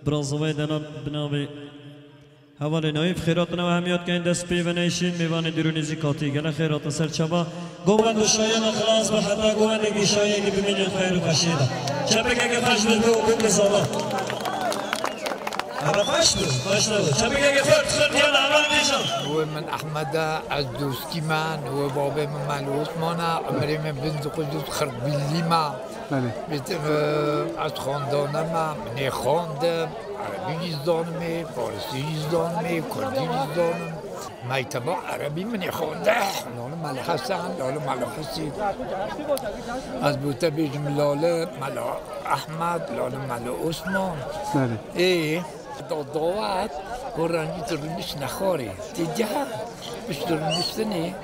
برازوی دناب بنابی حوالی نایف خیراتنا و همیات که این دست پی و نیشین میوان دیرونیزی کاتی گله خیرات سرچبا گوهند و شاین خلاص و حتی گوهندگی شایینی ببینید خیر و خشیده چپک اگه خشبه به حقوق بزالا هذا فاشلو شبك اگه خرد یالا اول نیشان هو من احمد از دوستی من هو بابا من ملوس مانا عمری من بنت قدوس خرد بیلی ما از خاندانم من خواندم عربی زدانم فارسی زدانم کردی زدانم مایتبا عربی من خونده لاله مال حسن لاله مال حسین از بوته بیجم لاله مال احمد لاله مال عثمان ای دعوت قرآنی ترونش نخوری دیگه بش ترونشتنی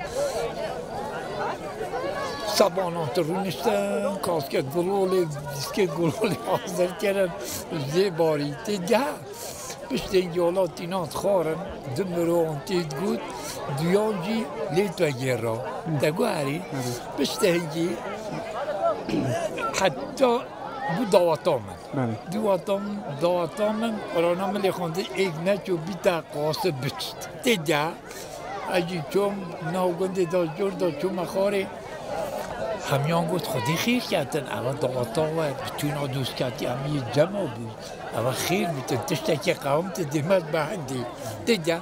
سبانان ترونشتن کاسکه گلولی حاضر کردن زیباری دیگه بشت اینجالات اینات خارن دمرو انتید گود دیانجی لیتو گیرا دگو هری بشت اینجی حتی bu davatamın. Davatamın oranamı lekhonde ekne ço bita qası biçt. Teja aji çom navgonde da jor da çom khare hamiyan got khodi khir kardن اما davatam var bütün o doskati ami cema bu. Ama khir bütün tişteki qavmt demet bahndi. Teja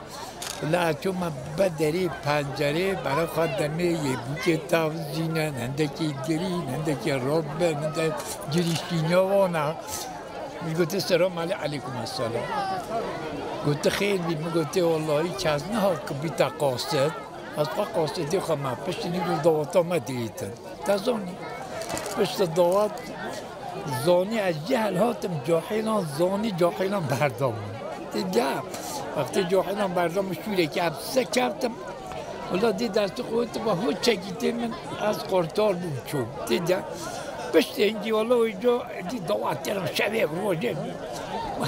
لا چون بدری پنجره برای خواندنه یه بوکه تاوزینن هندکی گرین هندکی ربن هندک گریشینیوانا میگوته سلام علیکم السلام گوته خیلی میگوته والله چزنه ها که بیتا قاصد از قاصدی خواهم پشت نیرو دواتا ما دیدن تازانی پشت دوات زانی از جهل هاتم جاهلان زانی جاهلان بردامون دیگه وقتی جاهلان بردامش شوره که ابسه کردم ولی دی دست خودت با هو چگیده من از قرطار بود چوب دیگه پشت اینجی والا اینجا دی دوات کردم شبه روزه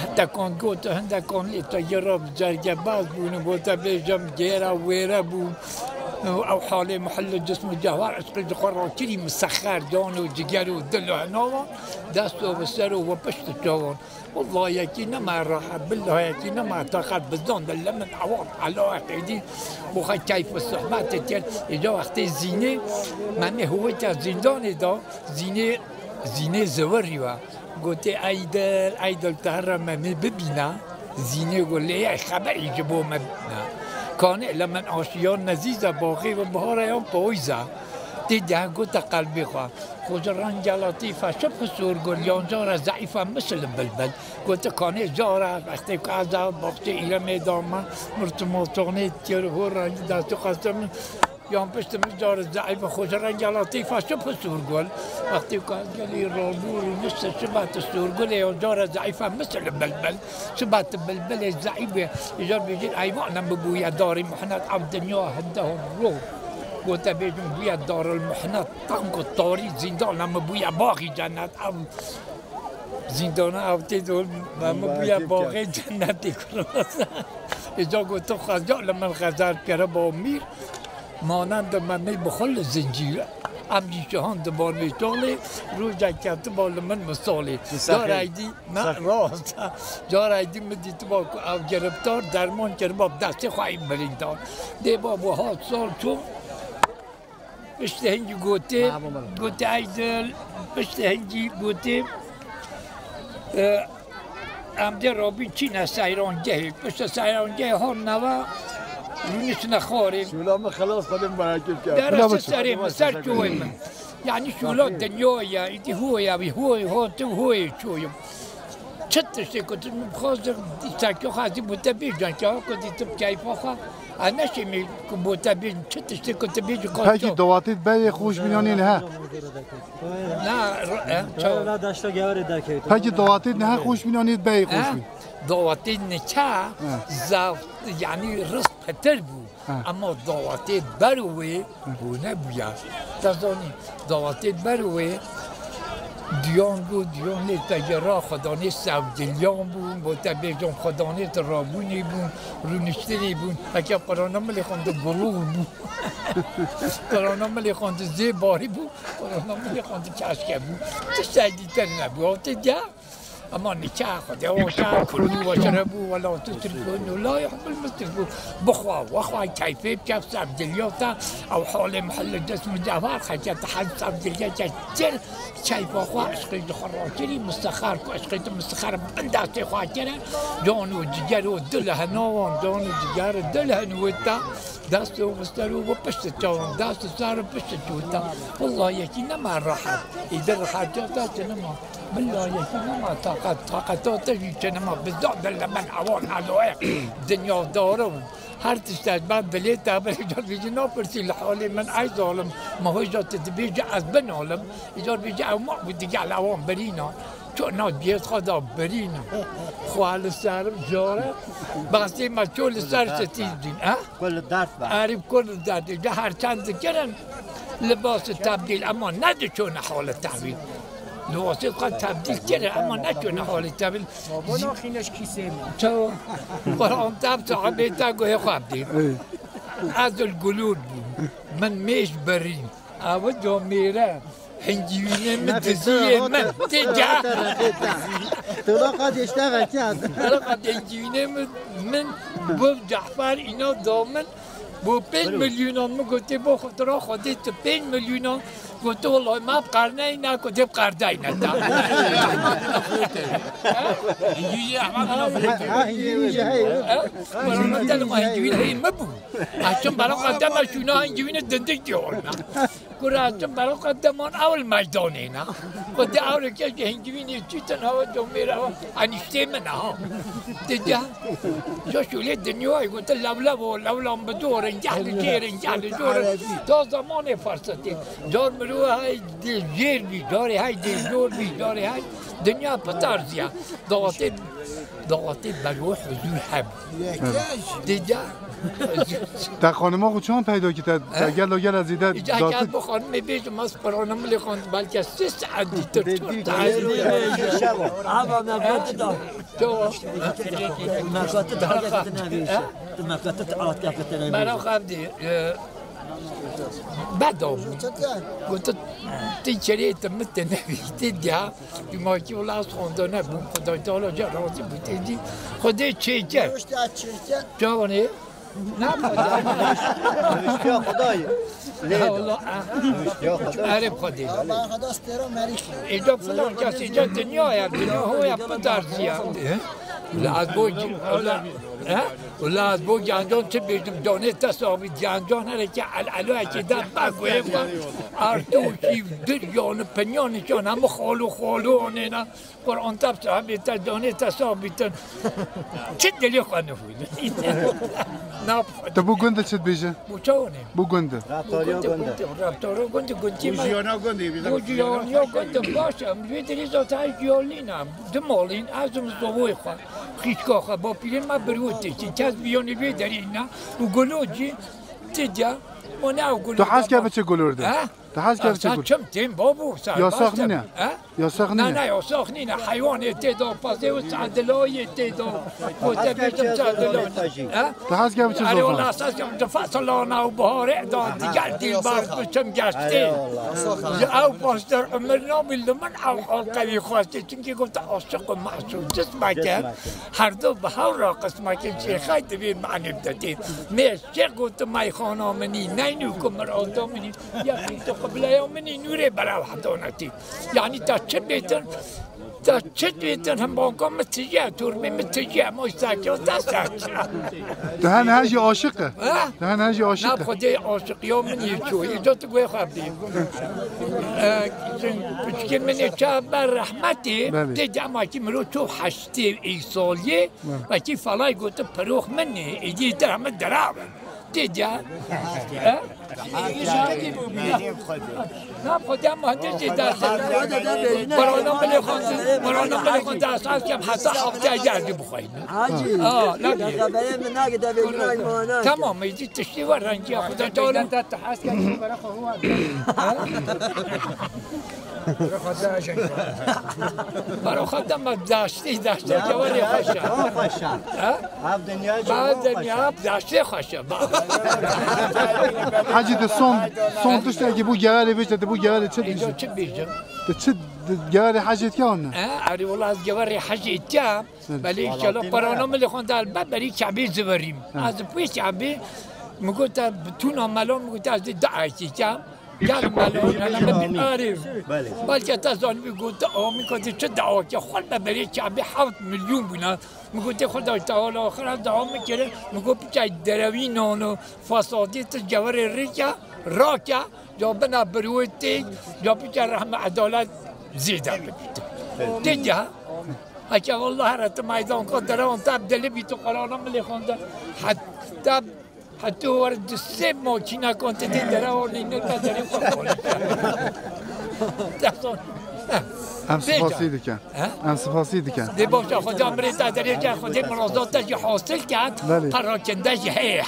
حتی کان گوتا هنده کان لیتا یه راب زرگه باز بونه گوتا بیجم گیره ویره بود او حال محل الجسم الجوهر عشق خراكري مسخر جان وجگر ودل وعناوان دست وبسر وبشت جوان والله يكينا ما راح بالله يكينا ما طاقت بالزون دل من عوام على عقيدي وخا كيف الصحبات تيل اجا وقت زينه من هو زندان دا زينه زوري وا قلت ايدل تهرم من ببينا زينه يقول لي خبر يجيبوا مبنا كان لمن آشیان نزیزه باقی و بهارایان پاییزه دیده گوت قلبی خواه خوش رنگلاتی فشب سورگل یانجار ضعیفه مثل بلبل گوت کانه جاره وقتی که از باقی ایره میدامه مرتماتانه تیر و رنگ دستو قسم یان پشت مجار ضعیف خوش رنگلاتی فشب سورگل وقتی که از گلی رابور مثل شبات سورگل یانجار ضعیفه مثل بلبل شبات بلبل ضعیفه ایجار بيجي ايوانا ببويا دار المحنات عبد دنيا هدهم روح قلت بيجون بويا دار المحنات طنق الطاري زندان لما بويا باقي جنات ام زندان عبد دول بويا باقي جنات اجا قلت خزا لما الغزال كره بامير مانند من بخل زنجيره امجی شهان دبار میتونه روزی که تو بال من مساله جارایدی نه راست جارایدی مدی تو با او گرفتار درمان کرد با دست خواهیم بریندار ده با 7 سال چون پشت هنگی گوته ایدل پشت هنگی گوته امده رابی چین سیرانگه پشت سیرانگه ها نوا رونش نخاریم شولام خلاص خودم برکت کرد درست سریم سر چوی من یعنی شولا دنیای ایدی هو چویم چطرشی کتر مبخوازم سرکو خواهدی بوده بیجان که ها کدی تب کیفا خواه انشی می بوده بیجان چطرشی کتر بیجان پکی دواتید بری خوش بینانی نه نه داشته گوره در که پکی دواتید نه خوش بینانید بری خوش بین دواتید نچه یعنی رست پتر بود اما دواتید بروه بو نبوید تزانی دواتید بروه دیان بود دیان تجرا خدانه سودلیان بود با تبیجان خدانه رابونی بود رونشتری بود اگه قرآن ملی خونده گروه بود قرآن ملی خونده زیباری بود قرآن ملی خونده چشکه بود تشتیدی تر نبود تجا اما نکاح خدا وشان كلوا واشربوا ولا تسرفوا انه لا يحب المسرفون بخوا واخوا كيفي بكف عبد اليوتا او حول محل الجسم الجوهر خجت حد عبد اليوتا جل كيف اخوا عشقي خراجري مستخار عشقي مستخار بنداتي خاطر جون وجگر ودل هنوان جون وجگر دل هنوتا دست ومسترو وبشت جون دست صار بشت جوتا والله يكينا ما رحب اذا رحجاتا جنما بالله يكينا ما طاقتات جنما بالضبط لمن عوان على دنيا دارون هر تشتاج بعد بليت تابل يجار بيجي نابرسي لحالي من اي ظالم ما هو يجار تتبيجي از بن عالم يجار بيجي او ما بدي على عوام برينا شو ناد بيت خدا برينا خوال السر جاره بس ما شو السر ستيجين ها كل الدرس بقى عارف كل الدرس ده هر چند كرن لباس التبديل اما ندي شو حال التحويل لواسط قد تبديل كده اما نشون حال التبديل مناخينش كيسه شو قرآن تاب صحابي تاقو هي خابدين از القلود من ميش برين اودو ميرا هنجيوينه متزيه من تجا طلاقات يشتغل كده طلاقات هنجيوينه من بو جعفر اینا دامن بو 5 میلیون ما گفته با خاطر خودت 5 میلیون گفته والله ما بقرنه اینا گفته بقرده اینا دا انجيجي احمد برای دل ما هنجوین هی مبو اچون برای قدم شونا هنجوین دندگ دیورنا گره اچون برای قدمان اول میدان اینا گفته اول که هنجوین چی تنها جو میره انیشته من ها دیگه جو شوله دنیای گفته لولا بدور انجحل جير انجحل جور تا زمان فرصتی دار مروه های جیر بی داری های جور بی داری های دنیا پتارزیا دعاتید بروح حضور حب دیگه در خانما خود چون پیدا کردید اگر لاگر از ایده اگر با خانم بیجم از پرانم ملی خواند بلکه 3 ساعت دیتر چون اما نبات دا مکاتت حرکت نویشه مکاتت آت کفت نویشه برای خواهد بعدهم قلت تشريت مت النبي تديها بما كي ولا خندنا بوم خدای تعالی جا راضی بودی خودت چه کرد جوانی نه یا خدای والله عارف خدي اینجا فلان کسی اینجا دنیا هو یا پدرزیه ولا از بوج ولا از بوج جانجان چه بیشتر دانه تصاوی جانجان هر که علالو که دم بگویم ارتوشی دریان پنیانشان هم خالو آنینا قرآن تب صاحبی تا دانه تصاوی تن چه دلی خانه بود تو بو گنده چت بیشه؟ بو چونه؟ بو گنده رفتارو گنده بوجیانا گنده باشم ویدری زاتای جیالینم دمالین ازم زوی خواه خیشکاخه با پیرین ما بروته که کس بیانی ویدری اینا و گلوجی تجا و نه و گلوجی تو حس که بچه گلورده؟ تو حس که بچه گلورده؟ چم تیم بابو یاساق نینه؟ یاساق نینه؟ نه یاساق نینه حیوان تیدا پاسه و سعدلای تیدا و تبیتم سعدلای تو حس که بچه علی والله زوفان؟ اساس که فصلانه و بهاره داد دیگر دیل برد بچم گشته او پاستر عمرنا بیلده من او قوی خواسته چونکه گفت عاشق و محسوب جسمه کرد هر دو به هر را قسمه که شیخای دویر معنی بدهیم میشه گفت میخانه منی نینو کمر آتا منی یکی تو قبله منی نوره برای حدانتی یعنی تا چه بیتن تا چه بیتن هم بانکا متیجه تورمی متیجه مستقی و دستک دهن هجی عاشقه دهن هجی نه عاشقه خودی عاشقی ها منی چو اینجا تو گوی خواب دیم پچکر منی چه بر رحمتی دیدی اما که مرو تو هشتی ای سالیه و که فلای گوته پروخ منی ایدی در همه درام دیدی نه خودی هم مهندسی دست برانا ملی خود دست هست که حتی هفته اگردی بخواهید تمام ایدی تشتی و رنگی خدا تعالی برای خودم داشتی جواری خوشه بعد دنیا داشتی خوشه حاجی ده son tuşta ki bu gevare beşte de bu gevare çet اینجا بیشه چه بیجم؟ de çet gevare حاجت که آنه اری والله از جواری حجیتم ولی انشالله برنامه لخوان در بعد برای کعبه زوریم از پوی کعبه میگوت بتون عملان میگوت از دعایتی کم گل ملان انا ببین عارف بلکه تازان میگوت میگوت چه دعا که خود برای کعبه 7 میلیون بودن میگوت خدا تعالی آخر دعا میکنه میگوت پیچه دروی نانو فسادیت جوار ریکه راکه یا بنا بروتی یا پیچه رحم عدالت زیده ببید دیگه اگه والله هرت میدان قدره اون تبدیل بی تو قرارم ملی خونده حتی ورد سه ماکینه کنته دیدره و نینه نداریم هم سپاسی دیکن هم سپاسی دیکن دی باشه خدا امری تدریه که خودی مناظراتش حاصل کرد پراکنده هی